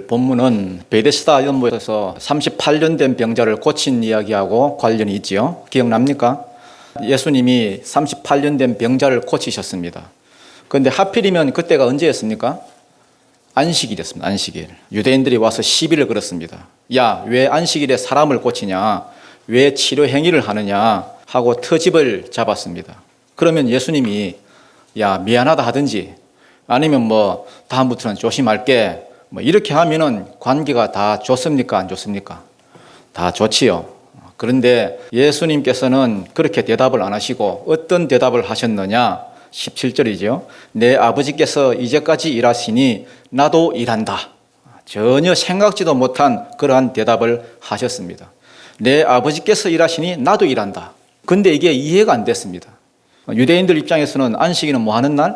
오늘 본문은 베데스다 연못에서 38년 된 병자를 고친 이야기하고 관련이 있지요. 기억납니까? 예수님이 38년 된 병자를 고치셨습니다. 그런데 하필이면 그때가 언제였습니까? 안식일이었습니다. 안식일. 유대인들이 와서 시비를 걸었습니다. 야, 왜 안식일에 사람을 고치냐? 왜 치료 행위를 하느냐? 하고 트집을 잡았습니다. 그러면 예수님이 야, 미안하다 하든지 아니면 다음부터는 조심할게 이렇게 하면은 관계가 다 좋습니까? 안 좋습니까? 다 좋지요. 그런데 예수님께서는 그렇게 대답을 안 하시고 어떤 대답을 하셨느냐? 17절이죠. 내 아버지께서 이제까지 일하시니 나도 일한다. 전혀 생각지도 못한 그러한 대답을 하셨습니다. 내 아버지께서 일하시니 나도 일한다. 근데 이게 이해가 안 됐습니다. 유대인들 입장에서는 안식일은 뭐 하는 날?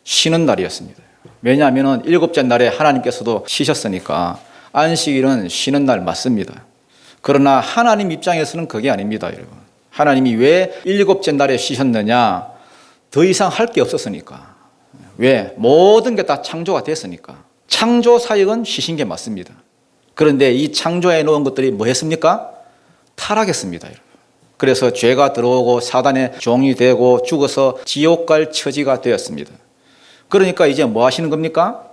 쉬는 날이었습니다. 왜냐하면 일곱째 날에 하나님께서도 쉬셨으니까 안식일은 쉬는 날 맞습니다. 그러나 하나님 입장에서는 그게 아닙니다, 여러분. 하나님이 왜 일곱째 날에 쉬셨느냐? 더 이상 할 게 없었으니까. 왜? 모든 게 다 창조가 됐으니까. 창조 사역은 쉬신 게 맞습니다. 그런데 이 창조해 놓은 것들이 뭐 했습니까? 타락했습니다, 여러분. 그래서 죄가 들어오고 사단의 종이 되고 죽어서 지옥 갈 처지가 되었습니다. 그러니까 이제 뭐 하시는 겁니까?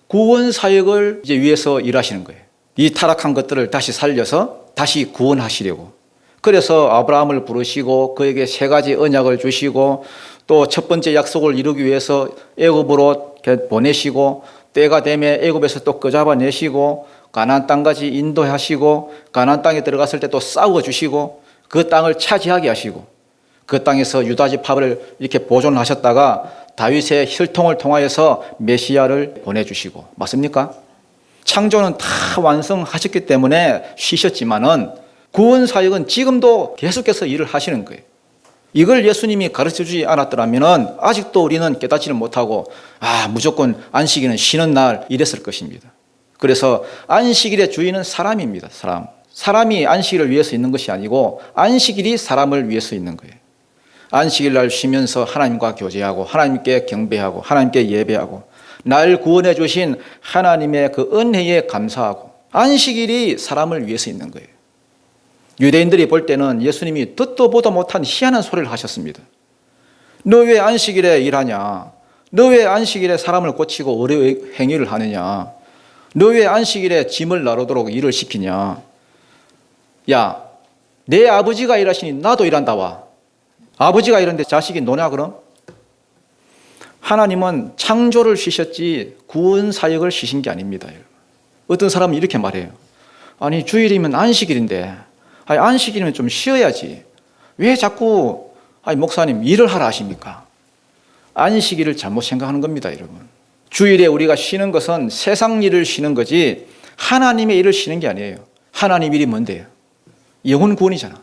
구원 사역을 이제 위해서 일하시는 거예요. 이 타락한 것들을 다시 살려서 다시 구원하시려고. 그래서 아브라함을 부르시고 그에게 세 가지 언약을 주시고 또 첫 번째 약속을 이루기 위해서 애굽으로 보내시고 때가 되면 애굽에서 또 끄잡아내시고 가나안 땅까지 인도하시고 가나안 땅에 들어갔을 때 또 싸워 주시고 그 땅을 차지하게 하시고 그 땅에서 유다 지파를 이렇게 보존하셨다가 다윗의 혈통을 통하여서 메시아를 보내주시고 맞습니까? 창조는 다 완성하셨기 때문에 쉬셨지만은 구원 사역은 지금도 계속해서 일을 하시는 거예요. 이걸 예수님이 가르쳐주지 않았더라면 아직도 우리는 깨닫지를 못하고 무조건 안식일은 쉬는 날 이랬을 것입니다. 그래서 안식일의 주인은 사람입니다. 사람이 안식일을 위해서 있는 것이 아니고 안식일이 사람을 위해서 있는 거예요. 안식일 날 쉬면서 하나님과 교제하고 하나님께 경배하고 하나님께 예배하고 날 구원해 주신 하나님의 그 은혜에 감사하고 안식일이 사람을 위해서 있는 거예요. 유대인들이 볼 때는 예수님이 듣도 보도 못한 희한한 소리를 하셨습니다. 너 왜 안식일에 일하냐? 너 왜 안식일에 사람을 고치고 의료 행위를 하느냐? 너 왜 안식일에 짐을 나르도록 일을 시키냐? 야, 내 아버지가 일하시니 나도 일한다 와. 아버지가 이런데 자식이 노냐 그럼? 하나님은 창조를 쉬셨지 구원 사역을 쉬신 게 아닙니다. 어떤 사람은 이렇게 말해요. 아니 주일이면 안식일인데 안식일이면 좀 쉬어야지. 왜 자꾸 목사님 일을 하라 하십니까? 안식일을 잘못 생각하는 겁니다, 여러분. 주일에 우리가 쉬는 것은 세상 일을 쉬는 거지 하나님의 일을 쉬는 게 아니에요. 하나님 일이 뭔데요? 영혼 구원이잖아.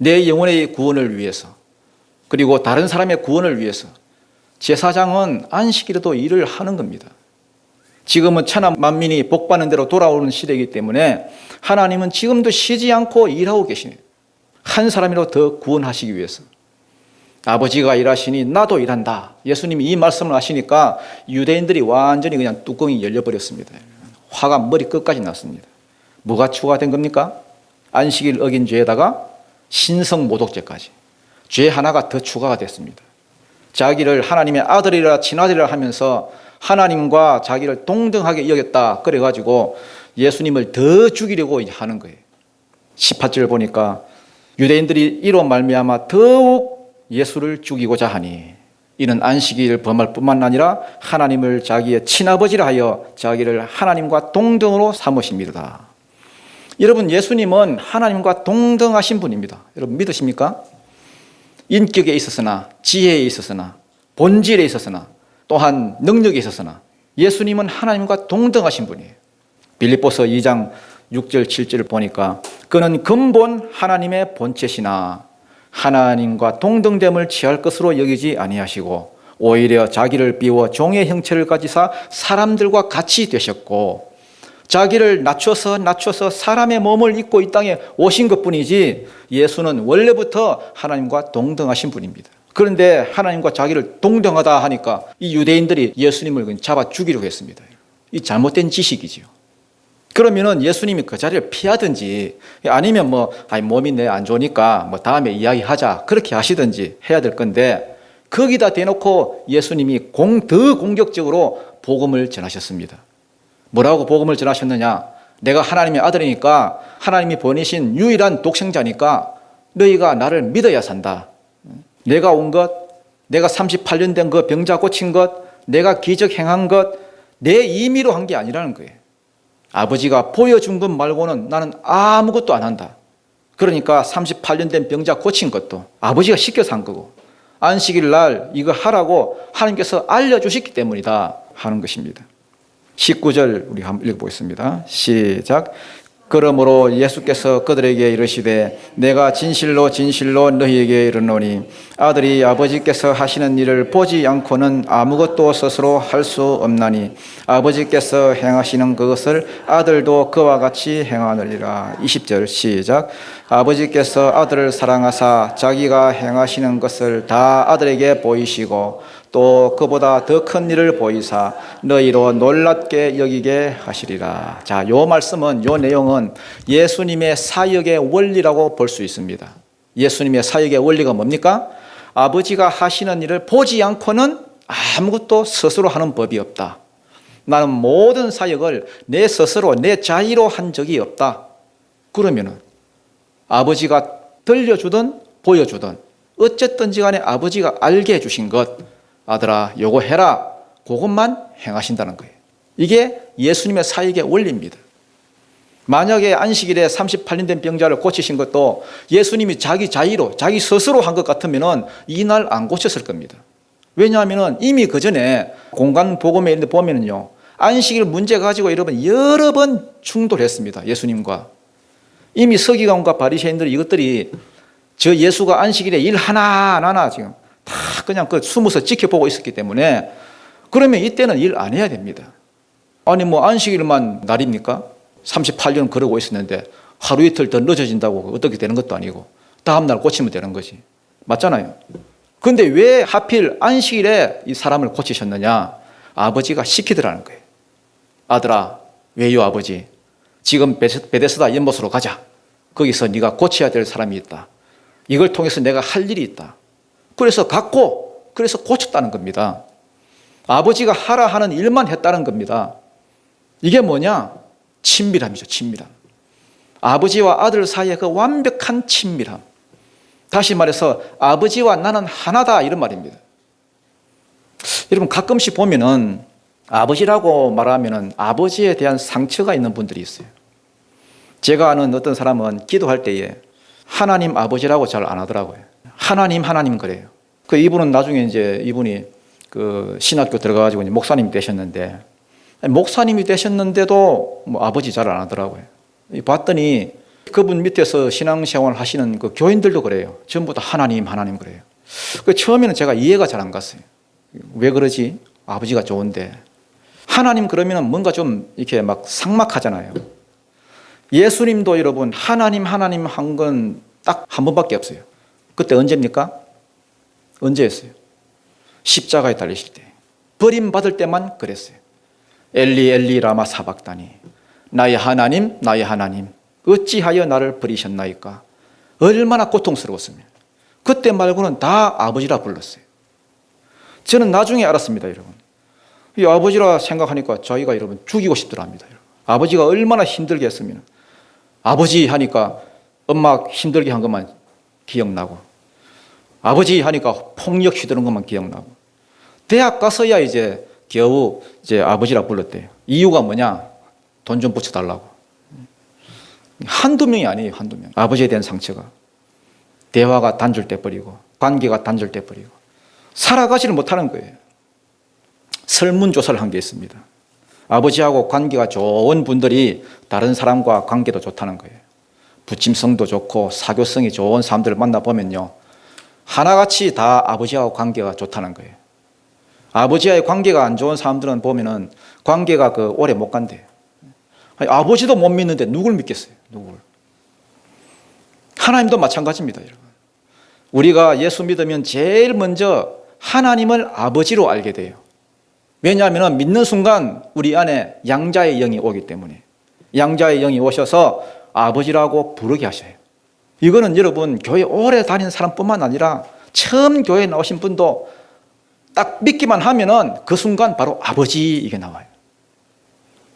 내 영혼의 구원을 위해서 그리고 다른 사람의 구원을 위해서 제사장은 안식일에도 일을 하는 겁니다. 지금은 천하 만민이 복받는 대로 돌아오는 시대이기 때문에 하나님은 지금도 쉬지 않고 일하고 계시네요. 한 사람이라도 더 구원하시기 위해서. 아버지가 일하시니 나도 일한다. 예수님이 이 말씀을 하시니까 유대인들이 완전히 그냥 뚜껑이 열려버렸습니다. 화가 머리 끝까지 났습니다. 뭐가 추가된 겁니까? 안식일 어긴 죄에다가 신성모독죄까지 죄 하나가 더 추가가 됐습니다. 자기를 하나님의 아들이라 친아들이라 하면서 하나님과 자기를 동등하게 여겼다 그래가지고 예수님을 더 죽이려고 하는 거예요. 18절 보니까 유대인들이 이로 말미암아 더욱 예수를 죽이고자 하니 이는 안식일을 범할 뿐만 아니라 하나님을 자기의 친아버지라 하여 자기를 하나님과 동등으로 삼으십니다. 여러분 예수님은 하나님과 동등하신 분입니다. 여러분 믿으십니까? 인격에 있어서나 지혜에 있어서나 본질에 있어서나 또한 능력에 있어서나 예수님은 하나님과 동등하신 분이에요. 빌립보서 2장 6절 7절을 보니까 그는 근본 하나님의 본체시나 하나님과 동등됨을 취할 것으로 여기지 아니하시고 오히려 자기를 비워 종의 형체를 가지사 사람들과 같이 되셨고 자기를 낮춰서 사람의 몸을 입고 이 땅에 오신 것뿐이지 예수는 원래부터 하나님과 동등하신 분입니다. 그런데 하나님과 자기를 동등하다 하니까 이 유대인들이 예수님을 잡아 죽이려고 했습니다. 이 잘못된 지식이지요. 그러면은 예수님이 그 자리를 피하든지 아니면 몸이 내 안 좋으니까 다음에 이야기하자 그렇게 하시든지 해야 될 건데 거기다 대놓고 예수님이 더 공격적으로 복음을 전하셨습니다. 뭐라고 복음을 전하셨느냐? 내가 하나님의 아들이니까 하나님이 보내신 유일한 독생자니까 너희가 나를 믿어야 산다. 내가 온 것, 내가 38년 된 그 병자 고친 것, 내가 기적 행한 것, 내 임의로 한 게 아니라는 거예요. 아버지가 보여준 것 말고는 나는 아무것도 안 한다. 그러니까 38년 된 병자 고친 것도 아버지가 시켜서 한 거고 안식일 날 이거 하라고 하나님께서 알려주셨기 때문이다 하는 것입니다. 19절 우리 한번 읽어보겠습니다. 시작. 그러므로 예수께서 그들에게 이르시되 내가 진실로 진실로 너희에게 이르노니 아들이 아버지께서 하시는 일을 보지 않고는 아무것도 스스로 할 수 없나니 아버지께서 행하시는 그것을 아들도 그와 같이 행하느니라. 20절 시작. 아버지께서 아들을 사랑하사 자기가 행하시는 것을 다 아들에게 보이시고 또 그보다 더 큰 일을 보이사 너희로 놀랍게 여기게 하시리라. 자, 요 말씀은, 요 내용은 예수님의 사역의 원리라고 볼 수 있습니다. 예수님의 사역의 원리가 뭡니까? 아버지가 하시는 일을 보지 않고는 아무것도 스스로 하는 법이 없다. 나는 모든 사역을 내 스스로 내 자의로 한 적이 없다. 그러면은 아버지가 들려주든 보여주든 어쨌든지 간에 아버지가 알게 해주신 것, 아들아 요거 해라, 그것만 행하신다는 거예요. 이게 예수님의 사역의 원리입니다. 만약에 안식일에 38년 된 병자를 고치신 것도 예수님이 자기 자의로 자기 스스로 한 것 같으면 이날 안 고쳤을 겁니다. 왜냐하면 이미 그 전에 공간 복음에 있는데 보면요, 안식일 문제 가지고 여러분 여러 번 충돌했습니다. 예수님과. 이미 서기관과 바리새인들이 이것들이 저 예수가 안식일에 일 하나하나 지금 다 그냥 숨어서 지켜보고 있었기 때문에, 그러면 이때는 일 안 해야 됩니다. 아니 안식일만 날입니까? 38년 그러고 있었는데 하루 이틀 더 늦어진다고 어떻게 되는 것도 아니고 다음날 고치면 되는 거지. 맞잖아요. 그런데 왜 하필 안식일에 이 사람을 고치셨느냐? 아버지가 시키더라는 거예요. 아들아, 왜요 아버지? 지금 베데스다 연못으로 가자. 거기서 네가 고쳐야 될 사람이 있다. 이걸 통해서 내가 할 일이 있다. 그래서 갔고, 그래서 고쳤다는 겁니다. 아버지가 하라 하는 일만 했다는 겁니다. 이게 뭐냐? 친밀함이죠, 친밀함. 아버지와 아들 사이의 그 완벽한 친밀함. 다시 말해서 아버지와 나는 하나다, 이런 말입니다. 여러분 가끔씩 보면은 아버지라고 말하면은 아버지에 대한 상처가 있는 분들이 있어요. 제가 아는 어떤 사람은 기도할 때에 하나님 아버지라고 잘 안 하더라고요. 하나님 그래요. 이분은 나중에 이분이 신학교 들어가가지고 목사님이 되셨는데, 목사님이 되셨는데도 아버지 잘 안 하더라고요. 봤더니 그분 밑에서 신앙생활 하시는 교인들도 그래요. 전부 다 하나님 그래요. 처음에는 제가 이해가 잘 안 갔어요. 왜 그러지? 아버지가 좋은데. 하나님 그러면 뭔가 좀 이렇게 막 삭막하잖아요. 예수님도 여러분 하나님 한 건 딱 한 번밖에 없어요. 그때 언제입니까? 언제였어요? 십자가에 달리실 때. 버림받을 때만 그랬어요. 엘리 엘리 라마 사박다니, 나의 하나님 어찌하여 나를 버리셨나이까. 얼마나 고통스러웠으면. 그때 말고는 다 아버지라 불렀어요. 저는 나중에 알았습니다, 여러분. 이 아버지라 생각하니까 자기가 여러분 죽이고 싶더랍니다. 아버지가 얼마나 힘들게 했으면. 아버지 하니까 엄마 힘들게 한 것만 기억나고, 아버지 하니까 폭력 휘두른 것만 기억나고, 대학 가서야 겨우 아버지라 불렀대요. 이유가 뭐냐? 돈 좀 붙여달라고. 한두 명이 아니에요, 한두 명. 아버지에 대한 상처가. 대화가 단절돼 버리고, 관계가 단절돼 버리고, 살아가지를 못하는 거예요. 설문조사를 한 게 있습니다. 아버지하고 관계가 좋은 분들이 다른 사람과 관계도 좋다는 거예요. 부침성도 좋고 사교성이 좋은 사람들을 만나보면요, 하나같이 다 아버지하고 관계가 좋다는 거예요. 아버지와의 관계가 안 좋은 사람들은 보면은 관계가 오래 못 간대요. 아버지도 못 믿는데 누굴 믿겠어요? 누굴? 하나님도 마찬가지입니다, 여러분. 우리가 예수 믿으면 제일 먼저 하나님을 아버지로 알게 돼요. 왜냐하면 믿는 순간 우리 안에 양자의 영이 오기 때문에, 양자의 영이 오셔서 아버지라고 부르게 하셔요. 이거는 여러분 교회 오래 다니는 사람뿐만 아니라 처음 교회에 나오신 분도 딱 믿기만 하면은 그 순간 바로 아버지 이게 나와요.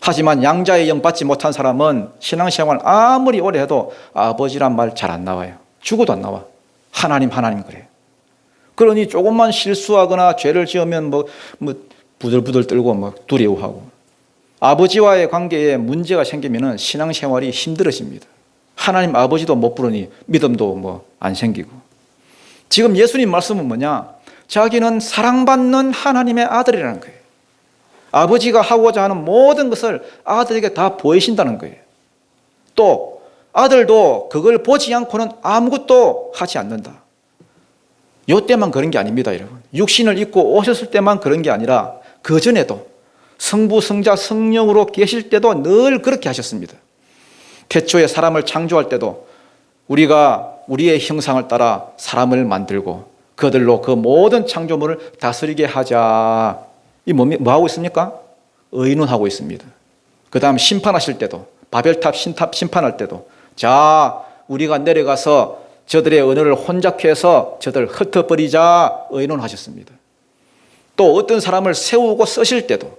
하지만 양자의 영 받지 못한 사람은 신앙생활 아무리 오래 해도 아버지란 말 잘 안 나와요. 죽어도 안 나와. 하나님 그래요. 그러니 조금만 실수하거나 죄를 지으면 뭐 부들부들 떨고 막 두려워하고, 아버지와의 관계에 문제가 생기면은 신앙생활이 힘들어집니다. 하나님 아버지도 못 부르니 믿음도 안 생기고. 지금 예수님 말씀은 뭐냐? 자기는 사랑받는 하나님의 아들이라는 거예요. 아버지가 하고자 하는 모든 것을 아들에게 다 보이신다는 거예요. 또 아들도 그걸 보지 않고는 아무것도 하지 않는다. 이때만 그런 게 아닙니다, 여러분. 육신을 입고 오셨을 때만 그런 게 아니라 그 전에도 성부, 성자, 성령으로 계실 때도 늘 그렇게 하셨습니다. 태초에 사람을 창조할 때도 우리가 우리의 형상을 따라 사람을 만들고 그들로 그 모든 창조물을 다스리게 하자. 이 뭐 하고 있습니까? 의논하고 있습니다. 그 다음 심판하실 때도, 바벨탑 심판할 때도, 자, 우리가 내려가서 저들의 언어를 혼잡해서 저들을 흩어버리자 의논하셨습니다. 또 어떤 사람을 세우고 쓰실 때도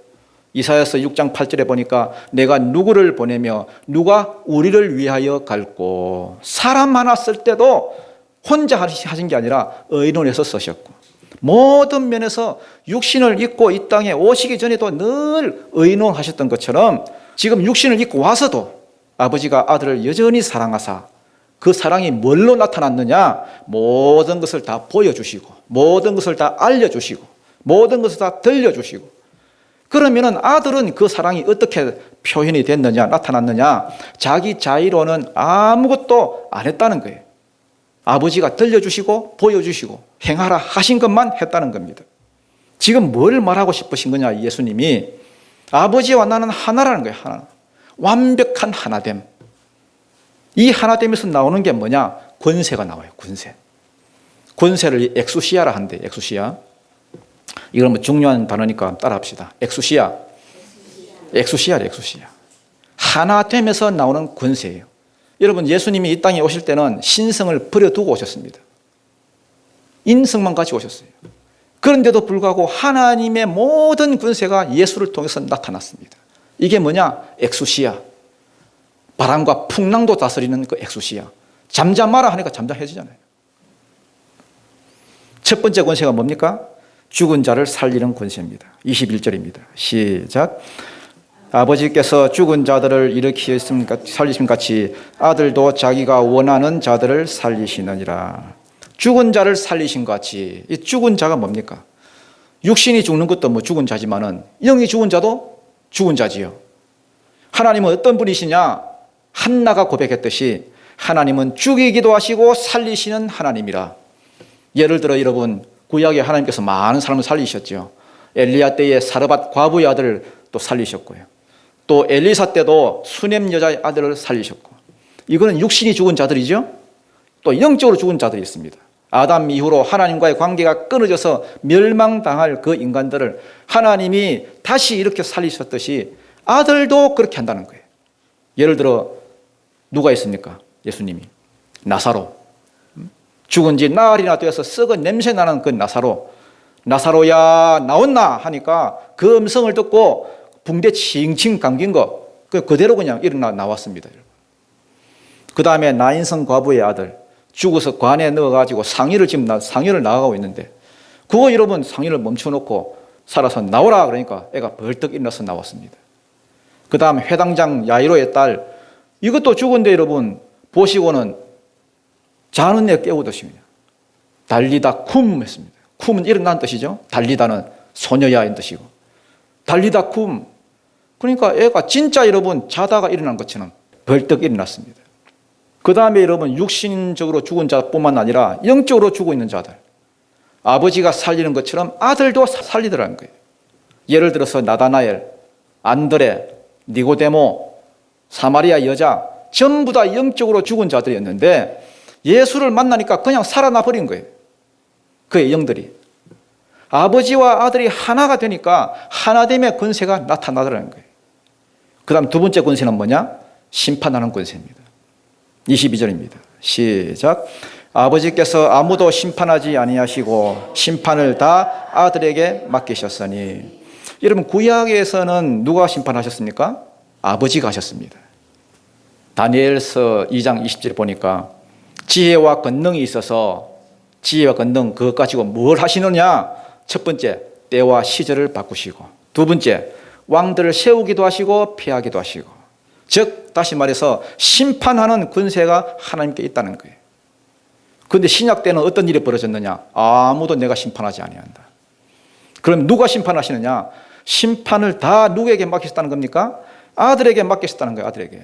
이사야서 6장 8절에 보니까 내가 누구를 보내며 누가 우리를 위하여 갈고, 사람 하나 쓸 때도 혼자 하신 게 아니라 의논해서 쓰셨고, 모든 면에서 육신을 입고 이 땅에 오시기 전에도 늘 의논하셨던 것처럼 지금 육신을 입고 와서도 아버지가 아들을 여전히 사랑하사 그 사랑이 뭘로 나타났느냐? 모든 것을 다 보여주시고 모든 것을 다 알려주시고 모든 것을 다 들려주시고. 그러면은 아들은 그 사랑이 어떻게 표현이 됐느냐, 나타났느냐? 자기 자의로는 아무것도 안 했다는 거예요. 아버지가 들려주시고 보여주시고 행하라 하신 것만 했다는 겁니다. 지금 뭘 말하고 싶으신 거냐? 예수님이 아버지와 나는 하나라는 거예요. 하나. 완벽한 하나됨. 이 하나됨에서 나오는 게 뭐냐? 권세가 나와요. 권세. 권세를 엑수시아라 한대. 엑수시아. 이건 뭐 중요한 단어니까 따라합시다. 엑수시아. 엑수시아래, 엑수시아. 하나됨에서 나오는 권세예요. 여러분, 예수님이 이 땅에 오실 때는 신성을 버려두고 오셨습니다. 인성만 가지고 오셨어요. 그런데도 불구하고 하나님의 모든 권세가 예수를 통해서 나타났습니다. 이게 뭐냐? 엑수시아. 바람과 풍랑도 다스리는 그 엑수시아. 잠잠하라 하니까 잠잠해지잖아요. 첫 번째 권세가 뭡니까? 죽은 자를 살리는 권세입니다. 21절입니다. 시작. 아버지께서 죽은 자들을 일으키셨습니까? 살리심 같이 아들도 자기가 원하는 자들을 살리시느니라. 죽은 자를 살리신 것 같이. 이 죽은 자가 뭡니까? 육신이 죽는 것도 뭐 죽은 자지만은 영이 죽은 자도 죽은 자지요. 하나님은 어떤 분이시냐? 한나가 고백했듯이 하나님은 죽이기도 하시고 살리시는 하나님이라. 예를 들어 여러분, 구약에 하나님께서 많은 사람을 살리셨죠. 엘리야 때에 사르밧 과부의 아들을 또 살리셨고요. 또 엘리사 때도 수넴 여자의 아들을 살리셨고. 이거는 육신이 죽은 자들이죠. 또 영적으로 죽은 자들이 있습니다. 아담 이후로 하나님과의 관계가 끊어져서 멸망당할 그 인간들을 하나님이 다시 이렇게 살리셨듯이 아들도 그렇게 한다는 거예요. 예를 들어 누가 있습니까? 예수님이. 나사로. 죽은 지 나흘이나 되어서 썩은 냄새 나는 그 나사로. 나사로야 나온나 하니까 그 음성을 듣고 붕대 칭칭 감긴 거 그대로 그냥 일어나 나왔습니다. 그 다음에 나인성 과부의 아들 죽어서 관에 넣어가지고 상의를 나가고 있는데 그거 여러분 상의를 멈춰놓고 살아서 나오라 그러니까 애가 벌떡 일어나서 나왔습니다. 그 다음 회당장 야이로의 딸 이것도 죽은데 여러분 보시고는 자는 애 깨우듯이 달리다 쿰 했습니다. 쿰은 일어난 뜻이죠. 달리다는 소녀야인 뜻이고 달리다 쿰 그러니까 애가 진짜 여러분 자다가 일어난 것처럼 벌떡 일어났습니다. 그 다음에 여러분 육신적으로 죽은 자뿐만 아니라 영적으로 죽어 있는 자들 아버지가 살리는 것처럼 아들도 살리더라는 거예요. 예를 들어서 나다나엘, 안드레, 니고데모, 사마리아 여자 전부 다 영적으로 죽은 자들이었는데 예수를 만나니까 그냥 살아나 버린 거예요. 그의 영들이. 아버지와 아들이 하나가 되니까 하나됨의 권세가 나타나더라는 거예요. 그 다음 두 번째 권세는 뭐냐? 심판하는 권세입니다. 22절입니다. 시작. 아버지께서 아무도 심판하지 아니하시고 심판을 다 아들에게 맡기셨으니. 여러분, 구약에서는 누가 심판하셨습니까? 아버지가 하셨습니다. 다니엘서 2장 20절 보니까 지혜와 권능이 있어서 지혜와 권능 그것 가지고 뭘 하시느냐? 첫 번째, 때와 시절을 바꾸시고, 두 번째, 왕들을 세우기도 하시고 폐하기도 하시고, 즉 다시 말해서 심판하는 권세가 하나님께 있다는 거예요. 그런데 신약 때는 어떤 일이 벌어졌느냐? 아무도 내가 심판하지 아니한다. 그럼 누가 심판하시느냐? 심판을 다 누구에게 맡기셨다는 겁니까? 아들에게 맡기셨다는 거예요. 아들에게.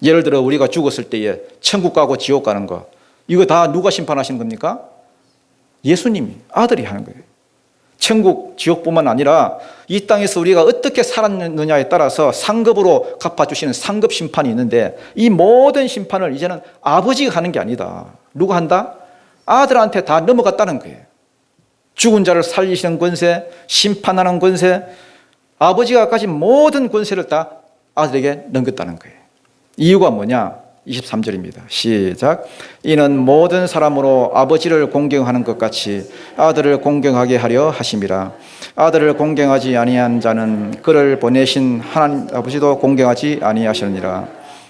예를 들어 우리가 죽었을 때에 천국 가고 지옥 가는 거, 이거 다 누가 심판하시는 겁니까? 예수님이, 아들이 하는 거예요. 천국, 지옥뿐만 아니라 이 땅에서 우리가 어떻게 살았느냐에 따라서 상급으로 갚아주시는 상급 심판이 있는데, 이 모든 심판을 이제는 아버지가 하는 게 아니다. 누가 한다? 아들한테 다 넘어갔다는 거예요. 죽은 자를 살리시는 권세, 심판하는 권세, 아버지가 가진 모든 권세를 다 아들에게 넘겼다는 거예요. 이유가 뭐냐? 23절입니다. 시작. 이는 모든 사람으로 아버지를 공경하는 것 같이 아들을 공경하게 하려 하심이라. 아들을 공경하지 아니한 자는 그를 보내신 하나님 아버지도 공경하지 아니하시느니라.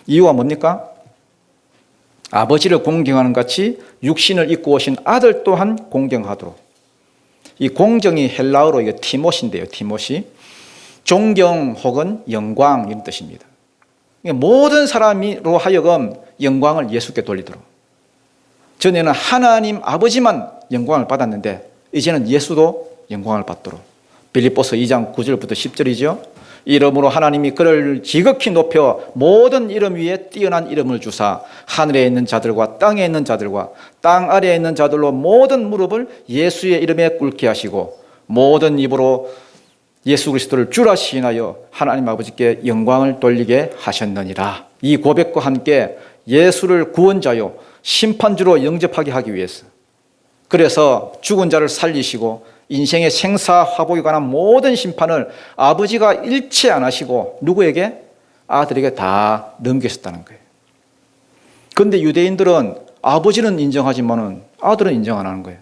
이유가 뭡니까? 아버지를 공경하는 같이 육신을 입고 오신 아들 또한 공경하도록. 이 공경이 헬라어로 이게 티모시인데요. 티모시. 존경 혹은 영광 이런 뜻입니다. 모든 사람으로 하여금 영광을 예수께 돌리도록. 전에는 하나님 아버지만 영광을 받았는데 이제는 예수도 영광을 받도록. 빌립보서 2장 9절부터 10절이죠. 이름으로 하나님이 그를 지극히 높여 모든 이름 위에 뛰어난 이름을 주사 하늘에 있는 자들과 땅에 있는 자들과 땅 아래에 있는 자들로 모든 무릎을 예수의 이름에 꿇게 하시고 모든 입으로 예수 그리스도를 주라 시인하여 하나님 아버지께 영광을 돌리게 하셨느니라. 이 고백과 함께 예수를 구원자요 심판주로 영접하게 하기 위해서, 그래서 죽은 자를 살리시고 인생의 생사화복에 관한 모든 심판을 아버지가 일체 안 하시고 누구에게? 아들에게 다 넘기셨다는 거예요. 그런데 유대인들은 아버지는 인정하지만은 아들은 인정 안 하는 거예요.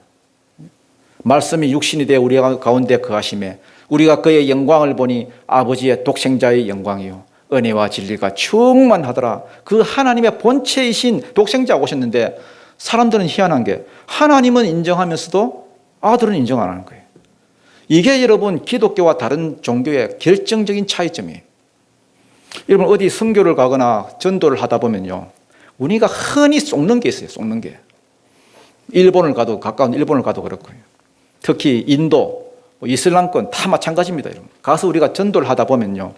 말씀이 육신이 되어 우리 가운데 거하심에 우리가 그의 영광을 보니 아버지의 독생자의 영광이요 은혜와 진리가 충만하더라. 그 하나님의 본체이신 독생자가 오셨는데 사람들은 희한한 게 하나님은 인정하면서도 아들은 인정 안 하는 거예요. 이게 여러분 기독교와 다른 종교의 결정적인 차이점이에요. 여러분 어디 선교를 가거나 전도를 하다 보면요, 우리가 흔히 속는 게 있어요. 속는 게. 일본을 가도, 가까운 일본을 가도 그렇고요. 특히 인도, 이슬람권 다 마찬가지입니다. 여러분. 가서 우리가 전도를 하다 보면요,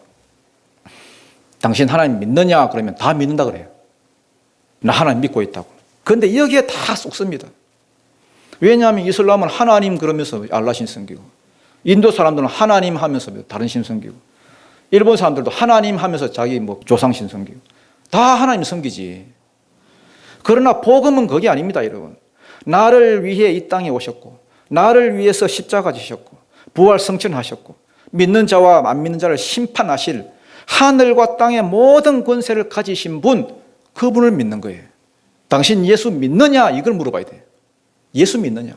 당신 하나님 믿느냐? 그러면 다 믿는다 그래요. 나 하나님 믿고 있다고. 그런데 여기에 다 쏙습니다. 왜냐하면 이슬람은 하나님 그러면서 알라 신 섬기고, 인도 사람들은 하나님 하면서 다른 신 섬기고, 일본 사람들도 하나님 하면서 자기 조상 신 섬기고, 다 하나님 섬기지. 그러나 복음은 그게 아닙니다, 여러분. 나를 위해 이 땅에 오셨고, 나를 위해서 십자가 지셨고, 부활 성천하셨고, 믿는 자와 안 믿는 자를 심판하실 하늘과 땅의 모든 권세를 가지신 분, 그분을 믿는 거예요. 당신 예수 믿느냐? 이걸 물어봐야 돼요. 예수 믿느냐?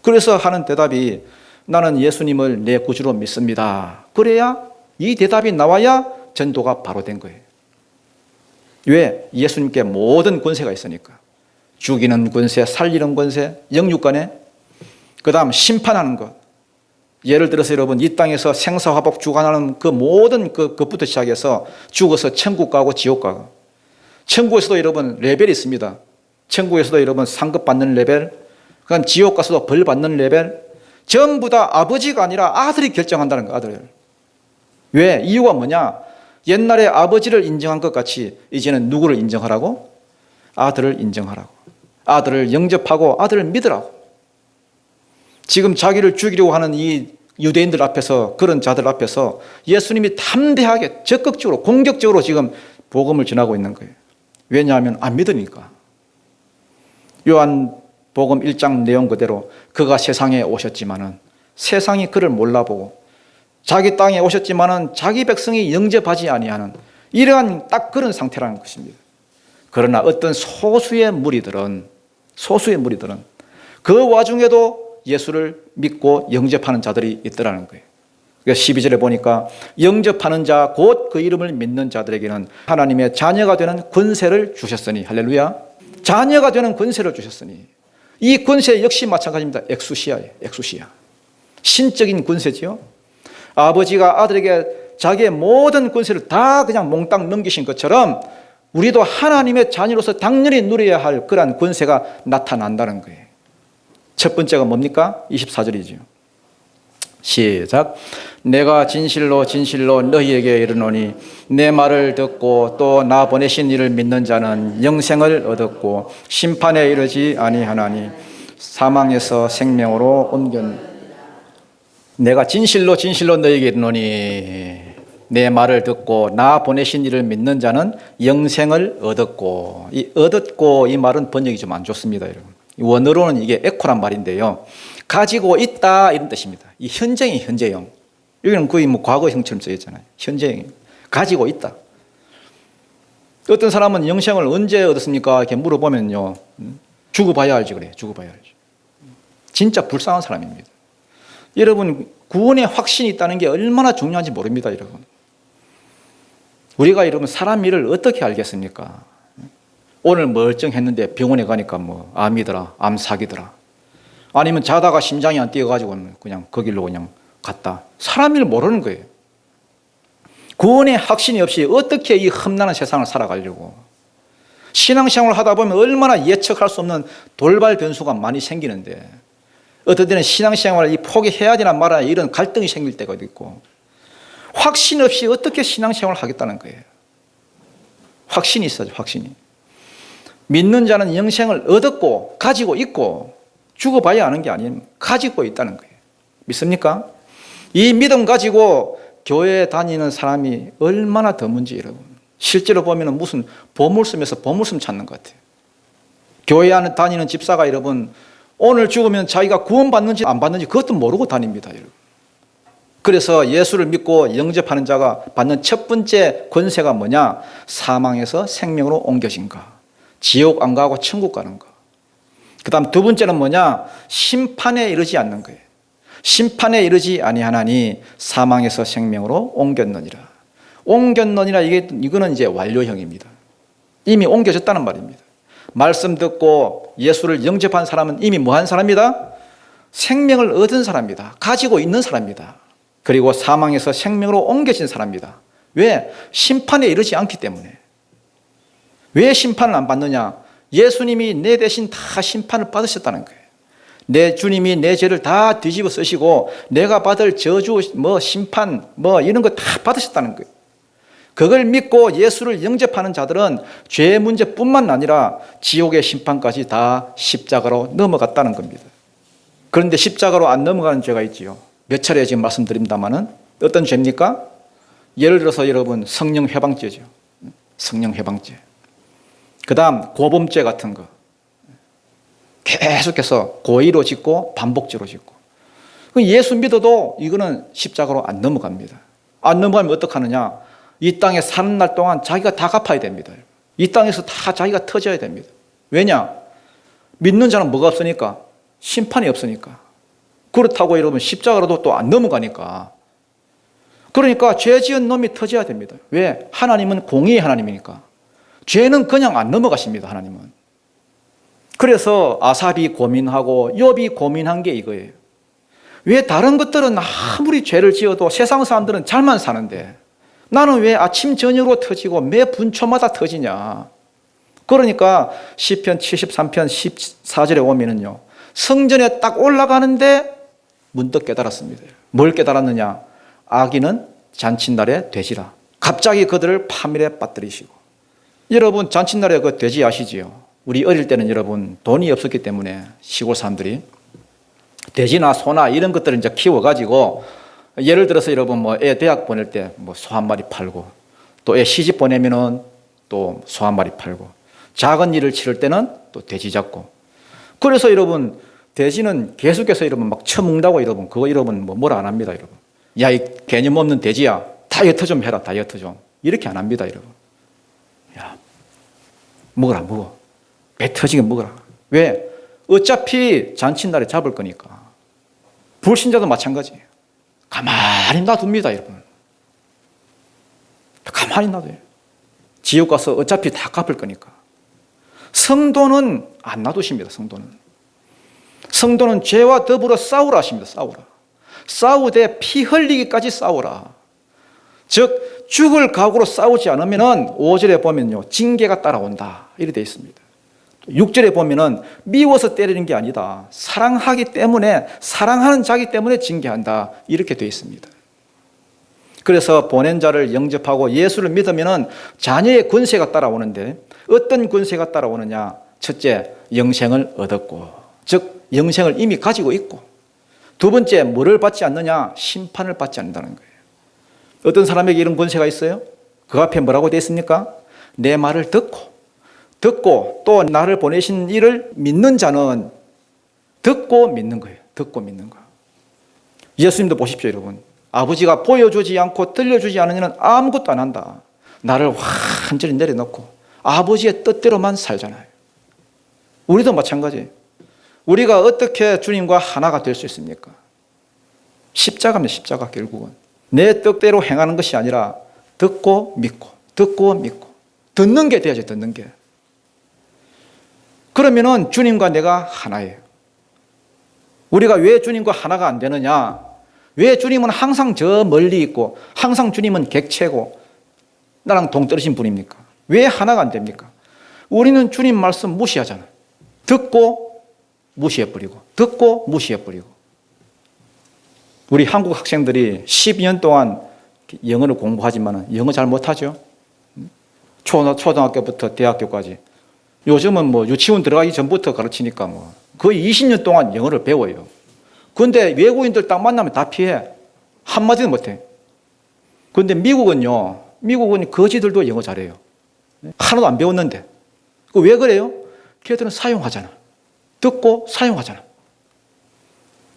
그래서 하는 대답이 나는 예수님을 내 구주로 믿습니다. 그래야 이 대답이 나와야 전도가 바로 된 거예요. 왜? 예수님께 모든 권세가 있으니까. 죽이는 권세, 살리는 권세, 영육간에, 그 다음 심판하는 것. 예를 들어서 여러분 이 땅에서 생사화복 주관하는 그 모든 것부터 시작해서 죽어서 천국 가고 지옥 가고, 천국에서도 여러분 레벨이 있습니다. 천국에서도 여러분 상급 받는 레벨, 그다음 지옥 가서도 벌 받는 레벨, 전부 다 아버지가 아니라 아들이 결정한다는 거. 아들. 왜? 이유가 뭐냐? 옛날에 아버지를 인정한 것 같이 이제는 누구를 인정하라고? 아들을 인정하라고. 아들을 영접하고 아들을 믿으라고. 지금 자기를 죽이려고 하는 이 유대인들 앞에서, 그런 자들 앞에서 예수님이 담대하게 적극적으로 공격적으로 지금 복음을 전하고 있는 거예요. 왜냐하면 안 믿으니까. 요한 복음 1장 내용 그대로 그가 세상에 오셨지만은 세상이 그를 몰라보고 자기 땅에 오셨지만은 자기 백성이 영접하지 아니하는 이러한 딱 그런 상태라는 것입니다. 그러나 어떤 소수의 무리들은 그 와중에도 예수를 믿고 영접하는 자들이 있더라는 거예요. 12절에 보니까 영접하는 자 곧 그 이름을 믿는 자들에게는 하나님의 자녀가 되는 권세를 주셨으니, 할렐루야, 자녀가 되는 권세를 주셨으니, 이 권세 역시 마찬가지입니다. 엑수시아예요. 엑수시아, 신적인 권세지요. 아버지가 아들에게 자기의 모든 권세를 다 그냥 몽땅 넘기신 것처럼 우리도 하나님의 자녀로서 당연히 누려야 할 그러한 권세가 나타난다는 거예요. 첫 번째가 뭡니까? 24절이죠. 시작. 내가 진실로 진실로 너희에게 이르노니 내 말을 듣고 또 나 보내신 이를 믿는 자는 영생을 얻었고 심판에 이르지 아니하나니 사망에서 생명으로 옮겼. 내가 진실로 진실로 너희에게 이르노니 내 말을 듣고 나 보내신 이를 믿는 자는 영생을 얻었고, 이 얻었고 이 말은 번역이 좀 안 좋습니다, 여러분. 원어로는 이게 에코란 말인데요, 가지고 있다 이런 뜻입니다. 이 현재형, 현재형. 여기는 거의 뭐 과거형처럼 쓰였잖아요. 현재형, 가지고 있다. 어떤 사람은 영생을 언제 얻었습니까? 이렇게 물어보면요, 죽어봐야 알지 그래요. 죽어봐야 알지. 진짜 불쌍한 사람입니다. 여러분, 구원의 확신이 있다는 게 얼마나 중요한지 모릅니다, 여러분. 우리가 여러분 사람 일을 어떻게 알겠습니까? 오늘 멀쩡했는데 병원에 가니까 뭐 암이더라, 암 사기더라. 아니면 자다가 심장이 안 뛰어가지고 그냥 그 길로 그냥 갔다. 사람 일 모르는 거예요. 구원의 확신이 없이 어떻게 이 험난한 세상을 살아가려고. 신앙생활을 하다 보면 얼마나 예측할 수 없는 돌발 변수가 많이 생기는데, 어떨 때는 신앙생활을 포기해야 되나 말아야 이런 갈등이 생길 때가 있고, 확신 없이 어떻게 신앙생활을 하겠다는 거예요. 확신이 있어야죠, 확신이. 믿는 자는 영생을 얻었고 가지고 있고, 죽어봐야 아는 게 아니에요. 가지고 있다는 거예요. 믿습니까? 이 믿음 가지고 교회에 다니는 사람이 얼마나 드문지 여러분. 실제로 보면 무슨 보물섬에서 보물섬 찾는 것 같아요. 교회 안에 다니는 집사가 여러분 오늘 죽으면 자기가 구원받는지 안 받는지 그것도 모르고 다닙니다, 여러분. 그래서 예수를 믿고 영접하는 자가 받는 첫 번째 권세가 뭐냐? 사망에서 생명으로 옮겨진가. 지옥 안 가고 천국 가는 거. 그 다음 두 번째는 뭐냐? 심판에 이르지 않는 거예요. 심판에 이르지 아니하나니 사망에서 생명으로 옮겼느니라. 옮겼느니라, 이거는 이제 완료형입니다. 이미 옮겨졌다는 말입니다. 말씀 듣고 예수를 영접한 사람은 이미 뭐한 사람이다? 생명을 얻은 사람이다. 가지고 있는 사람이다. 그리고 사망에서 생명으로 옮겨진 사람이다. 왜? 심판에 이르지 않기 때문에. 왜 심판을 안 받느냐? 예수님이 내 대신 다 심판을 받으셨다는 거예요. 내 주님이 내 죄를 다 뒤집어 쓰시고 내가 받을 저주, 심판, 이런 거 다 받으셨다는 거예요. 그걸 믿고 예수를 영접하는 자들은 죄 문제뿐만 아니라 지옥의 심판까지 다 십자가로 넘어갔다는 겁니다. 그런데 십자가로 안 넘어가는 죄가 있지요. 몇 차례 지금 말씀드립니다만은 어떤 죄입니까? 예를 들어서 여러분 성령 회방죄죠. 성령 회방죄. 그 다음 고범죄 같은 거. 계속해서 고의로 짓고 반복죄로 짓고. 예수 믿어도 이거는 십자가로 안 넘어갑니다. 안 넘어가면 어떡하느냐? 이 땅에 사는 날 동안 자기가 다 갚아야 됩니다. 이 땅에서 다 자기가 터져야 됩니다. 왜냐? 믿는 자는 뭐가 없으니까? 심판이 없으니까. 그렇다고 여러분 십자가로도 또 안 넘어가니까. 그러니까 죄 지은 놈이 터져야 됩니다. 왜? 하나님은 공의의 하나님이니까. 죄는 그냥 안 넘어가십니다, 하나님은. 그래서 아삽이 고민하고 욥이 고민한 게 이거예요. 왜 다른 것들은 아무리 죄를 지어도 세상 사람들은 잘만 사는데 나는 왜 아침 저녁으로 터지고 매 분초마다 터지냐. 그러니까 시편 73편 14절에 오면은요, 성전에 딱 올라가는데 문득 깨달았습니다. 뭘 깨달았느냐? 악인은 잔칫날에 돼지라. 갑자기 그들을 파멸에 빠뜨리시고. 여러분 잔칫날에 그 돼지 아시지요? 우리 어릴 때는 여러분 돈이 없었기 때문에 시골 사람들이 돼지나 소나 이런 것들을 이제 키워가지고, 예를 들어서 여러분 애 대학 보낼 때 소 한 마리 팔고, 또 애 시집 보내면은 또 소 한 마리 팔고, 작은 일을 치를 때는 또 돼지 잡고, 그래서 여러분 돼지는 계속해서 여러분 막 처먹는다고 여러분 그거 여러분 뭐라 안 합니다 여러분. 야, 이 개념 없는 돼지야, 다이어트 좀 해라, 다이어트 좀. 이렇게 안 합니다 여러분. 야, 먹어라, 먹어. 배 터지게 먹어라. 왜? 어차피 잔칫날에 잡을 거니까. 불신자도 마찬가지예요. 가만히 놔둡니다 여러분. 가만히 놔둬요. 지옥 가서 어차피 다 갚을 거니까. 성도는 안 놔두십니다. 성도는 죄와 더불어 싸우라 하십니다. 싸우되 피 흘리기까지 싸우라. 즉 죽을 각오로 싸우지 않으면 5절에 보면요, 징계가 따라온다 이렇게 되어 있습니다. 6절에 보면은 미워서 때리는 게 아니다, 사랑하기 때문에, 사랑하는 자기 때문에 징계한다 이렇게 되어 있습니다. 그래서 보낸 자를 영접하고 예수를 믿으면은 자녀의 권세가 따라오는데, 어떤 권세가 따라오느냐? 첫째, 영생을 얻었고, 즉 영생을 이미 가지고 있고, 두 번째, 뭐를 받지 않느냐? 심판을 받지 않는다는 거예요. 어떤 사람에게 이런 권세가 있어요? 그 앞에 뭐라고 되어 있습니까? 내 말을 듣고 또 나를 보내신 이를 믿는 자는 듣고 믿는 거예요. 듣고 믿는 거. 예수님도 보십시오 여러분. 아버지가 보여주지 않고 들려주지 않으면 아무것도 안 한다. 나를 완전히 내려놓고 아버지의 뜻대로만 살잖아요. 우리도 마찬가지예요. 우리가 어떻게 주님과 하나가 될 수 있습니까? 십자가입니다. 십자가. 결국은 내 뜻대로 행하는 것이 아니라 듣고 믿고 듣는 게 돼야죠. 듣는 게. 그러면은 주님과 내가 하나예요. 우리가 왜 주님과 하나가 안 되느냐? 왜 주님은 항상 저 멀리 있고 항상 주님은 객체고 나랑 동떨어진 분입니까? 왜 하나가 안 됩니까? 우리는 주님 말씀 무시하잖아요. 듣고 무시해버리고 듣고 무시해버리고. 우리 한국 학생들이 12년 동안 영어를 공부하지만 영어 잘 못하죠. 초등학교부터 대학교까지. 요즘은 뭐 유치원 들어가기 전부터 가르치니까 뭐 거의 20년 동안 영어를 배워요. 그런데 외국인들 딱 만나면 다 피해. 한마디도 못해. 그런데 미국은 거지들도 영어 잘해요. 하나도 안 배웠는데. 왜 그래요? 걔들은 사용하잖아. 듣고 사용하잖아.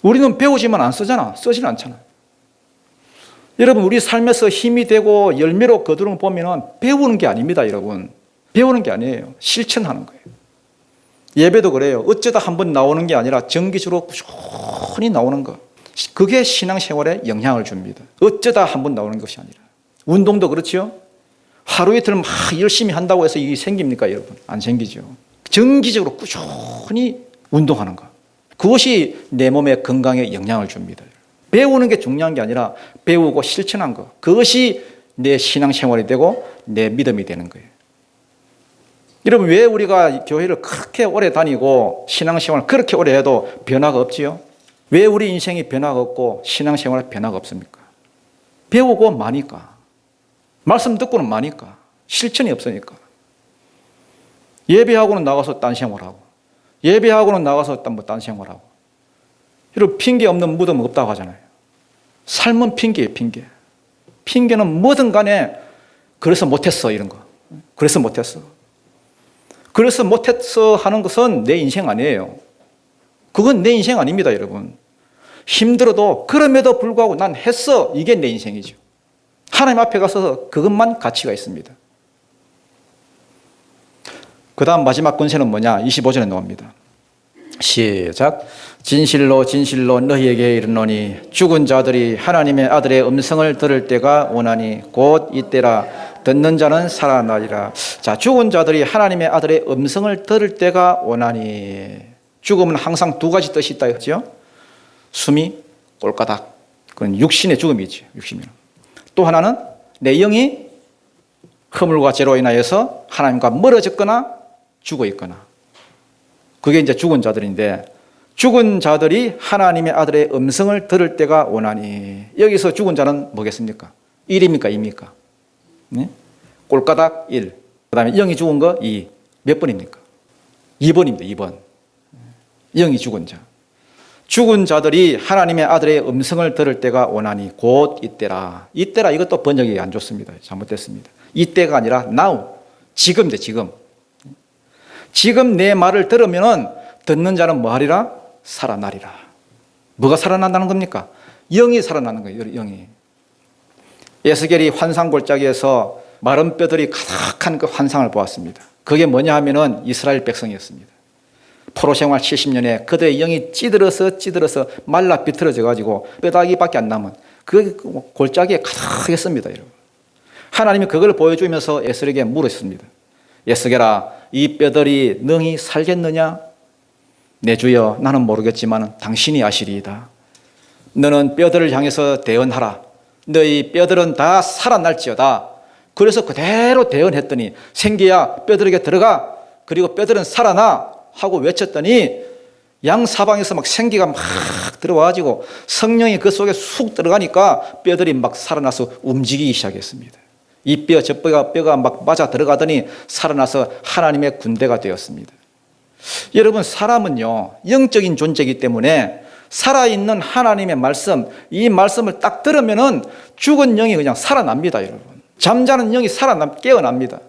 우리는 배우지만 안 쓰잖아. 쓰지는 않잖아. 여러분, 우리 삶에서 힘이 되고 열매로 거두는 거 보면 배우는 게 아닙니다, 여러분. 배우는 게 아니에요. 실천하는 거예요. 예배도 그래요. 어쩌다 한번 나오는 게 아니라 정기적으로 꾸준히 나오는 거. 그게 신앙생활에 영향을 줍니다. 어쩌다 한번 나오는 것이 아니라. 운동도 그렇죠. 하루 이틀 막 열심히 한다고 해서 이게 생깁니까, 여러분? 안 생기죠. 정기적으로 꾸준히 운동하는 거. 그것이 내 몸의 건강에 영향을 줍니다. 배우는 게 중요한 게 아니라 배우고 실천한 거. 그것이 내 신앙생활이 되고 내 믿음이 되는 거예요. 여러분, 왜 우리가 교회를 그렇게 오래 다니고 신앙생활을 그렇게 오래 해도 변화가 없지요? 왜 우리 인생이 변화가 없고 신앙생활에 변화가 없습니까? 배우고 마니까. 말씀 듣고는 마니까. 실천이 없으니까. 예배하고는 나가서 딴 생활하고, 예배하고는 나가서 딴 생활하고. 여러분, 핑계 없는 무덤 없다고 하잖아요. 삶은 핑계예요, 핑계. 핑계는 뭐든 간에 그래서 못했어, 이런 거. 그래서 못했어. 그래서 못했어 하는 것은 내 인생 아니에요. 그건 내 인생 아닙니다, 여러분. 힘들어도 그럼에도 불구하고 난 했어. 이게 내 인생이죠. 하나님 앞에 가서 그것만 가치가 있습니다. 그 다음 마지막 권세는 뭐냐? 25절에 나옵니다. 시작. 진실로 진실로 너희에게 이르노니 죽은 자들이 하나님의 아들의 음성을 들을 때가 오나니 곧 이때라. 듣는 자는 살아나리라. 자, 죽은 자들이 하나님의 아들의 음성을 들을 때가 오나니. 죽음은 항상 두 가지 뜻이 있다 했죠. 숨이 꼴까닥. 그건 육신의 죽음이죠. 육신이. 또 하나는 내 영이 허물과 죄로 인하여서 하나님과 멀어졌거나 죽어 있거나. 그게 이제 죽은 자들인데, 죽은 자들이 하나님의 아들의 음성을 들을 때가 오나니. 여기서 죽은 자는 뭐겠습니까? 1입니까? 2입니까? 네? 꼴까닥 1. 그 다음에 영이 죽은 거 2. 몇 번입니까? 2번입니다. 2번. 영이 죽은 자. 죽은 자들이 하나님의 아들의 음성을 들을 때가 오나니 곧 이때라. 이때라, 이것도 번역이 안 좋습니다. 잘못됐습니다. 이때가 아니라 now. 지금인데 지금. 지금 내 말을 들으면은 듣는 자는 뭐하리라? 살아나리라. 뭐가 살아난다는 겁니까? 영이 살아나는 거예요. 영이. 에스겔이 환상 골짜기에서 마른 뼈들이 가득한 그 환상을 보았습니다. 그게 뭐냐 하면은 이스라엘 백성이었습니다. 포로 생활 70년에 그들의 영이 찌들어서 말라 비틀어져 가지고 뼈다귀밖에 안 남은 그 골짜기에 가득했습니다. 여러분. 하나님이 그걸 보여주면서 에스겔에게 물으셨습니다. 에스겔아, 이 뼈들이 능히 살겠느냐? 내 주여, 나는 모르겠지만 당신이 아시리이다. 너는 뼈들을 향해서 대언하라. 너희 뼈들은 다 살아날지어다. 그래서 그대로 대언했더니 생기야 뼈들에게 들어가. 그리고 뼈들은 살아나 하고 외쳤더니 양사방에서 막 생기가 막 들어와가지고 성령이 그 속에 쑥 들어가니까 뼈들이 막 살아나서 움직이기 시작했습니다. 이 뼈, 저 뼈가 막 맞아 들어가더니 살아나서 하나님의 군대가 되었습니다. 여러분, 사람은요, 영적인 존재이기 때문에 살아있는 하나님의 말씀, 이 말씀을 딱 들으면은 죽은 영이 그냥 살아납니다, 여러분. 잠자는 영이 깨어납니다.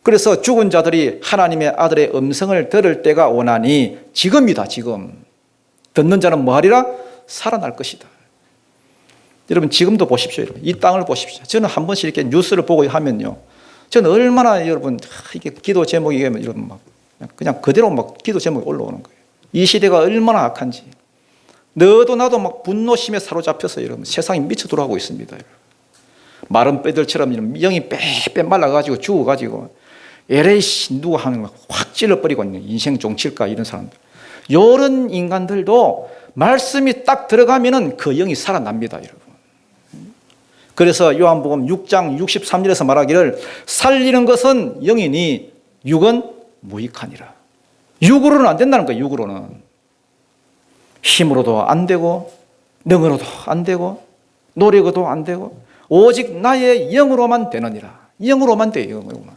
그래서 죽은 자들이 하나님의 아들의 음성을 들을 때가 오나니 지금이다, 지금. 듣는 자는 뭐하리라? 살아날 것이다. 여러분, 지금도 보십시오, 여러분. 이 땅을 보십시오. 저는 한 번씩 이렇게 뉴스를 보고 하면요, 저는 얼마나 여러분, 이게 기도 제목이 여러분 막 그냥 그대로 막 기도 제목이 올라오는 거예요. 이 시대가 얼마나 악한지. 너도 나도 막 분노심에 사로잡혀서 여러분 세상이 미쳐 돌아가고 있습니다. 여러분. 마른 뼈들처럼 영이 빼빼 말라가지고 죽어가지고 에레이씨 누가 하는 확 찔러버리고 있는 인생 종칠까 이런 사람들. 이런 인간들도 말씀이 딱 들어가면은 그 영이 살아납니다, 여러분. 그래서 요한복음 6장 63절에서 말하기를 살리는 것은 영이니 육은 무익하니라. 육으로는 안 된다는 거예요. 육으로는 힘으로도 안 되고 능으로도 안 되고 노력으로도 안 되고 오직 나의 영으로만 되느니라. 영으로만 돼요. 영으로만.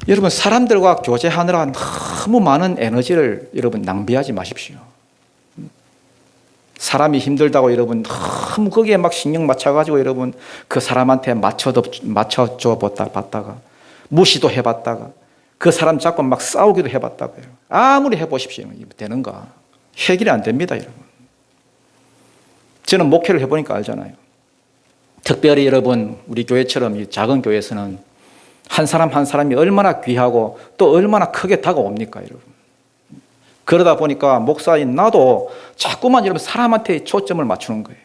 여러분, 사람들과 교제하느라 너무 많은 에너지를 여러분 낭비하지 마십시오. 사람이 힘들다고 여러분 너무 거기에 막 신경 맞춰가지고 여러분 그 사람한테 맞춰줘 봤다가 무시도 해봤다가 그 사람 잡고 막 싸우기도 해봤다고요. 아무리 해보십시오. 되는가? 해결이 안 됩니다, 여러분. 저는 목회를 해보니까 알잖아요. 특별히 여러분 우리 교회처럼 이 작은 교회에서는 한 사람 한 사람이 얼마나 귀하고 또 얼마나 크게 다가옵니까, 여러분. 그러다 보니까 목사인 나도 자꾸만 여러분 사람한테 초점을 맞추는 거예요.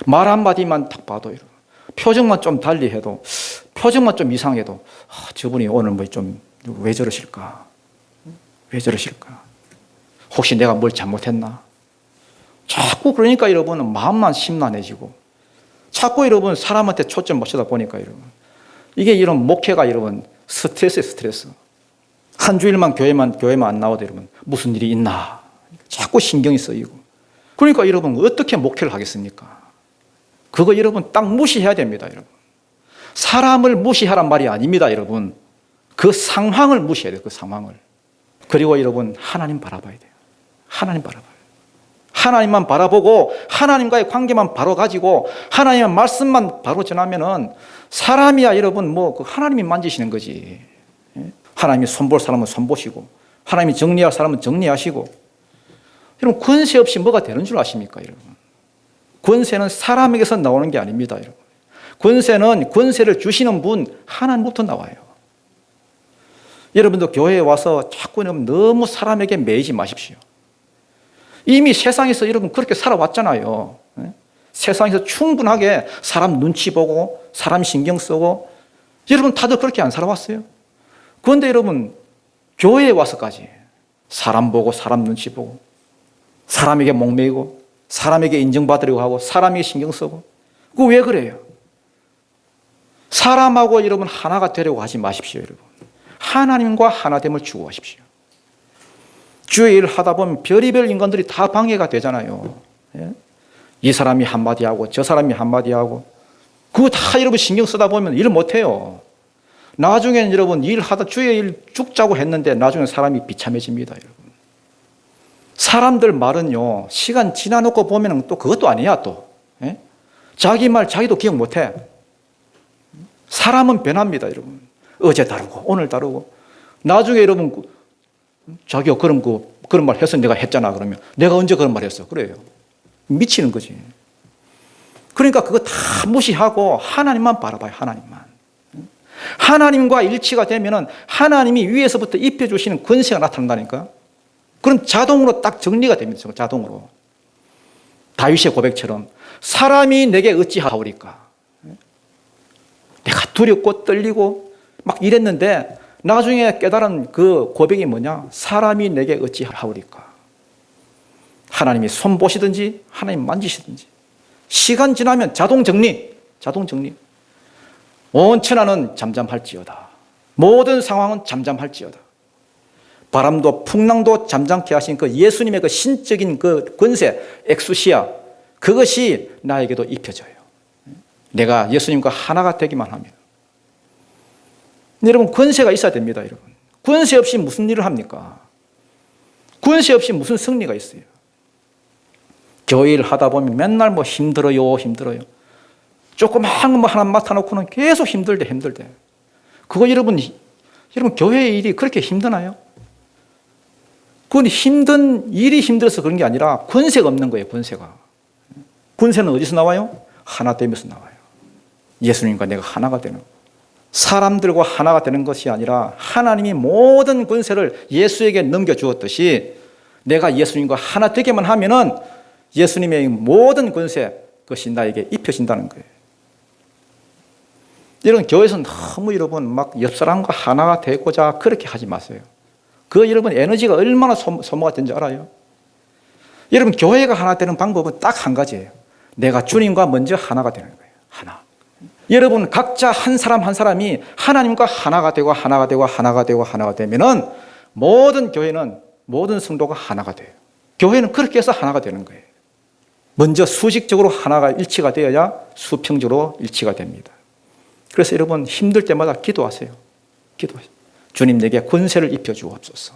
말 한마디만 딱 봐도 여러분. 표정만 좀 달리 해도 표정만 좀 이상해도 저분이 오늘 뭐 좀 왜 저러실까? 왜 저러실까? 혹시 내가 뭘 잘못했나? 자꾸 그러니까 여러분은 마음만 심란해지고 자꾸 여러분 사람한테 초점 맞추다 보니까 여러분 이게 이런 목회가 여러분 스트레스예요, 스트레스. 한 주일만 교회만 안 나와도 여러분 무슨 일이 있나? 자꾸 신경이 쓰이고 그러니까 여러분 어떻게 목회를 하겠습니까? 그거 여러분 딱 무시해야 됩니다, 여러분. 사람을 무시하란 말이 아닙니다, 여러분. 그 상황을 무시해야 돼요, 그 상황을. 그리고 여러분 하나님 바라봐야 돼요. 하나님 바라봐요. 하나님만 바라보고 하나님과의 관계만 바로 가지고 하나님의 말씀만 바로 전하면은 사람이야 여러분 뭐 그 하나님이 만지시는 거지. 하나님이 손볼 사람은 손보시고 하나님이 정리할 사람은 정리하시고. 여러분 권세 없이 뭐가 되는 줄 아십니까, 여러분? 권세는 사람에게서 나오는 게 아닙니다, 여러분. 권세는 권세를 주시는 분 하나님부터 나와요. 여러분도 교회에 와서 자꾸 너무 사람에게 매이지 마십시오. 이미 세상에서 여러분 그렇게 살아왔잖아요. 세상에서 충분하게 사람 눈치 보고 사람 신경 쓰고 여러분 다들 그렇게 안 살아왔어요? 그런데 여러분 교회에 와서까지 사람 보고 사람 눈치 보고 사람에게 목매이고 사람에게 인정받으려고 하고 사람에게 신경 쓰고 그거 왜 그래요? 사람하고 여러분 하나가 되려고 하지 마십시오, 여러분. 하나님과 하나됨을 추구하십시오. 주의 일을 하다 보면 별의별 인간들이 다 방해가 되잖아요. 이 사람이 한마디 하고 저 사람이 한마디 하고 그거 다 여러분 신경 쓰다 보면 일을 못해요. 나중에는 여러분 일하다 주의 일 죽자고 했는데 나중에 사람이 비참해집니다, 여러분. 사람들 말은요 시간 지나놓고 보면 또 그것도 아니야 또. 자기 말 자기도 기억 못해. 사람은 변합니다, 여러분. 어제 다르고 오늘 다르고 나중에 여러분 자기가 그런 말 해서 내가 했잖아 그러면 내가 언제 그런 말 했어? 그래요. 미치는 거지. 그러니까 그거 다 무시하고 하나님만 바라봐요. 하나님만. 하나님과 일치가 되면은 하나님이 위에서부터 입혀주시는 권세가 나타난다니까. 그럼 자동으로 딱 정리가 됩니다. 자동으로. 다윗의 고백처럼 사람이 내게 어찌하오리까. 내가 두렵고 떨리고 막 이랬는데 나중에 깨달은 그 고백이 뭐냐? 사람이 내게 어찌하오리까. 하나님이 손 보시든지 하나님 만지시든지 시간 지나면 자동 정리. 온 천하는 잠잠할지어다. 모든 상황은 잠잠할지어다. 바람도 풍랑도 잠잠케 하신 그 예수님의 그 신적인 그 권세, 엑수시아, 그것이 나에게도 입혀져요. 내가 예수님과 하나가 되기만 하면. 여러분, 권세가 있어야 됩니다, 여러분. 권세 없이 무슨 일을 합니까? 권세 없이 무슨 승리가 있어요? 교회 일 하다 보면 맨날 뭐 힘들어요. 조그마한 거 하나 맡아놓고는 계속 힘들대. 그거 여러분 교회 일이 그렇게 힘드나요? 그건 일이 힘들어서 그런 게 아니라 권세가 없는 거예요, 권세가. 권세는 어디서 나와요? 하나 되면서 나와요. 예수님과 내가 하나가 되는 거예요. 사람들과 하나가 되는 것이 아니라 하나님이 모든 권세를 예수에게 넘겨주었듯이 내가 예수님과 하나 되게만 하면은 예수님의 모든 권세, 그것이 나에게 입혀진다는 거예요. 여러분, 교회에서 너무 여러분 막 옆 사람과 하나가 되고자 그렇게 하지 마세요. 그 여러분 에너지가 얼마나 소모가 되는지 알아요? 여러분, 교회가 하나 되는 방법은 딱 한 가지예요. 내가 주님과 먼저 하나가 되는 거예요. 하나. 여러분, 각자 한 사람이 하나님과 하나가 되면은 모든 교회는, 모든 성도가 하나가 돼요. 교회는 그렇게 해서 하나가 되는 거예요. 먼저 수직적으로 하나가 일치가 되어야 수평적으로 일치가 됩니다. 그래서 여러분, 힘들 때마다 기도하세요. 주님, 내게 권세를 입혀 주옵소서.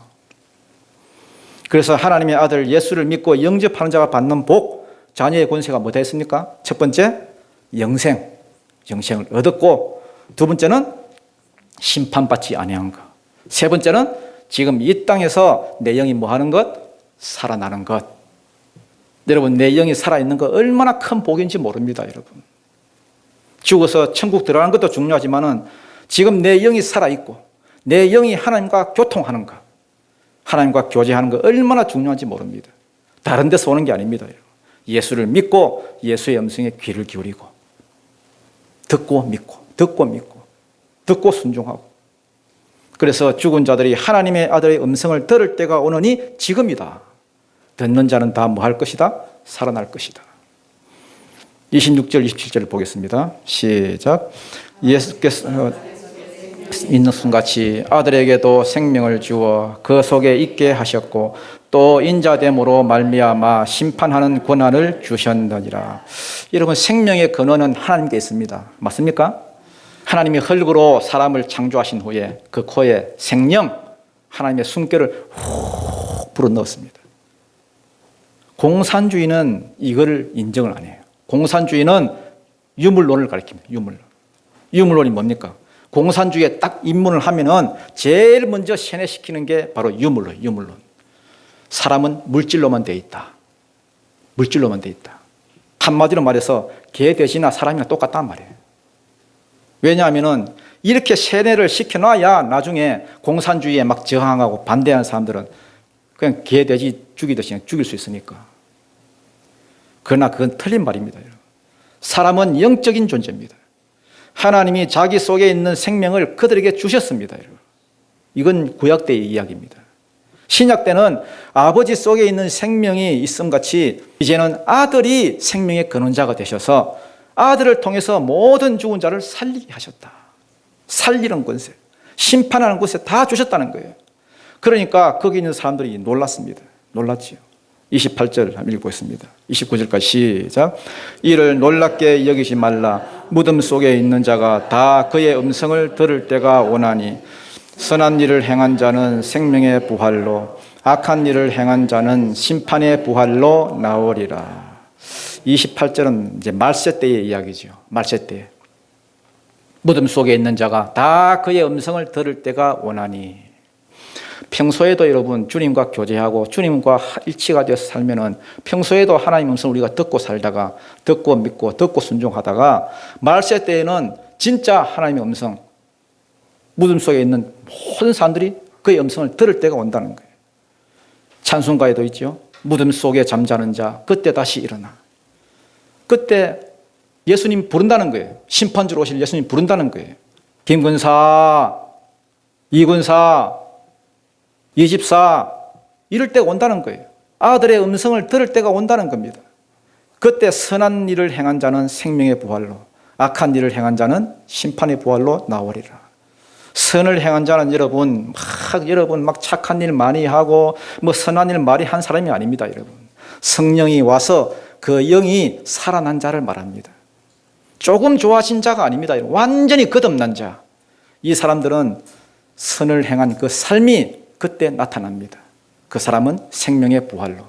그래서 하나님의 아들 예수를 믿고 영접하는 자가 받는 복, 자녀의 권세가 뭐다 했습니까? 첫 번째, 영생을 얻었고, 두 번째는 심판받지 아니한 것, 세 번째는 지금 이 땅에서 내 영이 뭐 하는 것? 살아나는 것. 여러분, 내 영이 살아있는 것 얼마나 큰 복인지 모릅니다, 여러분. 죽어서 천국 들어가는 것도 중요하지만은 지금 내 영이 살아있고 내 영이 하나님과 교통하는 것, 하나님과 교제하는 것 얼마나 중요한지 모릅니다. 다른 데서 오는 게 아닙니다, 여러분. 예수를 믿고 예수의 음성에 귀를 기울이고 듣고 믿고 듣고 순종하고. 그래서 죽은 자들이 하나님의 아들의 음성을 들을 때가 오느니 지금이다. 듣는 자는 다 뭐 할 것이다? 살아날 것이다. 26절, 27절을 보겠습니다. 시작. 예수께서 있는 순같이 아들에게도 생명을 주어 그 속에 있게 하셨고 또 인자됨으로 말미암아 심판하는 권한을 주셨느니라. 여러분, 생명의 근원은 하나님께 있습니다. 맞습니까? 하나님이 흙으로 사람을 창조하신 후에 그 코에 생명, 하나님의 숨결을 훅 불어넣었습니다. 공산주의는 이거를 인정을 안 해요. 공산주의는 유물론을 가리킵니다. 유물론이 뭡니까? 공산주의에 딱 입문을 하면은 제일 먼저 세뇌시키는 게 바로 유물론. 사람은 물질로만 돼 있다. 한마디로 말해서 개 돼지나 사람이나 똑같단 말이에요. 왜냐하면은 이렇게 세뇌를 시켜놔야 나중에 공산주의에 막 저항하고 반대하는 사람들은 그냥 개 돼지 죽이듯이 그냥 죽일 수 있으니까. 그러나 그건 틀린 말입니다. 사람은 영적인 존재입니다. 하나님이 자기 속에 있는 생명을 그들에게 주셨습니다. 이건 구약 때의 이야기입니다. 신약 때는 아버지 속에 있는 생명이 있음같이 이제는 아들이 생명의 근원자가 되셔서 아들을 통해서 모든 죽은 자를 살리게 하셨다. 살리는 권세, 심판하는 권세 다 주셨다는 거예요. 그러니까 거기 있는 사람들이 놀랐습니다. 놀랐지요. 28절 한번 읽고있습니다. 29절까지 시작. 이를 놀랍게 여기지 말라. 무덤 속에 있는 자가 다 그의 음성을 들을 때가 오나니 선한 일을 행한 자는 생명의 부활로 악한 일을 행한 자는 심판의 부활로 나오리라. 28절은 이제 말세 때의 이야기죠. 말세 때. 무덤 속에 있는 자가 다 그의 음성을 들을 때가 오나니. 평소에도 여러분 주님과 교제하고 주님과 일치가 되어서 살면은 평소에도 하나님 음성을 우리가 듣고 살다가 듣고 믿고 듣고 순종하다가 말세 때에는 진짜 하나님의 음성, 무덤 속에 있는 모든 사람들이 그의 음성을 들을 때가 온다는 거예요. 찬송가에도 있죠. 무덤 속에 잠자는 자 그때 다시 일어나. 그때 예수님 부른다는 거예요. 심판주로 오실 예수님 부른다는 거예요. 김군사, 이군사, 이집사 이럴 때가 온다는 거예요. 아들의 음성을 들을 때가 온다는 겁니다. 그때 선한 일을 행한 자는 생명의 부활로, 악한 일을 행한 자는 심판의 부활로 나오리라. 선을 행한 자는 여러분 막 착한 일 많이 하고 뭐 선한 일 많이 한 사람이 아닙니다, 여러분. 성령이 와서 그 영이 살아난 자를 말합니다. 조금 좋아진 자가 아닙니다. 완전히 거듭난 자. 이 사람들은 선을 행한 그 삶이 그때 나타납니다. 그 사람은 생명의 부활로.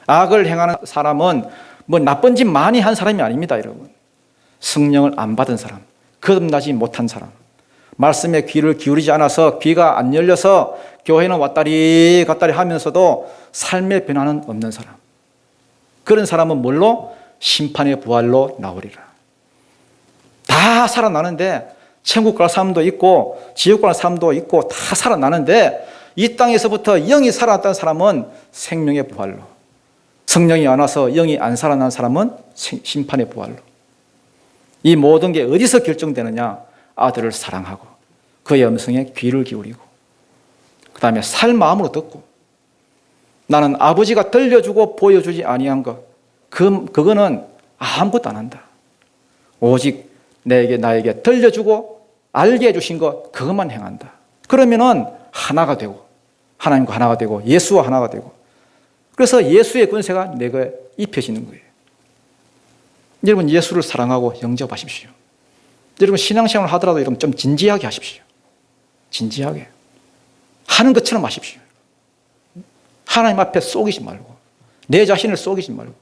악을 행하는 사람은 뭐 나쁜 짓 많이 한 사람이 아닙니다, 여러분. 성령을 안 받은 사람, 거듭나지 못한 사람, 말씀에 귀를 기울이지 않아서 귀가 안 열려서 교회는 왔다리 갔다리 하면서도 삶의 변화는 없는 사람. 그런 사람은 뭘로? 심판의 부활로 나오리라. 다 살아나는데 천국 갈 사람도 있고 지옥 갈 사람도 있고 다 살아나는데 이 땅에서부터 영이 살아났다는 사람은 생명의 부활로, 성령이 안 와서 영이 안 살아난 사람은 심판의 부활로. 이 모든 게 어디서 결정되느냐? 아들을 사랑하고 그의 음성에 귀를 기울이고 그 다음에 살 마음으로 듣고 나는 아버지가 들려주고 보여주지 아니한 것 그거는 아무것도 안 한다. 오직 나에게 들려주고 알게 해주신 것 그것만 행한다. 그러면은 하나가 되고 하나님과 하나가 되고 예수와 하나가 되고 그래서 예수의 권세가 내게 입혀지는 거예요. 여러분 예수를 사랑하고 영접하십시오. 여러분 신앙생활을 하더라도 여러분 좀 진지하게 하십시오. 진지하게. 하는 것처럼 하십시오. 하나님 앞에 속이지 말고 내 자신을 속이지 말고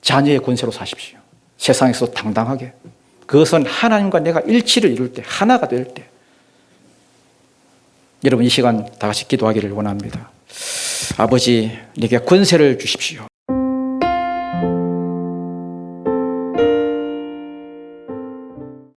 자녀의 권세로 사십시오. 세상에서 당당하게. 그것은 하나님과 내가 일치를 이룰 때, 하나가 될 때. 여러분 이 시간 다 같이 기도하기를 원합니다. 아버지, 내게 권세를 주십시오.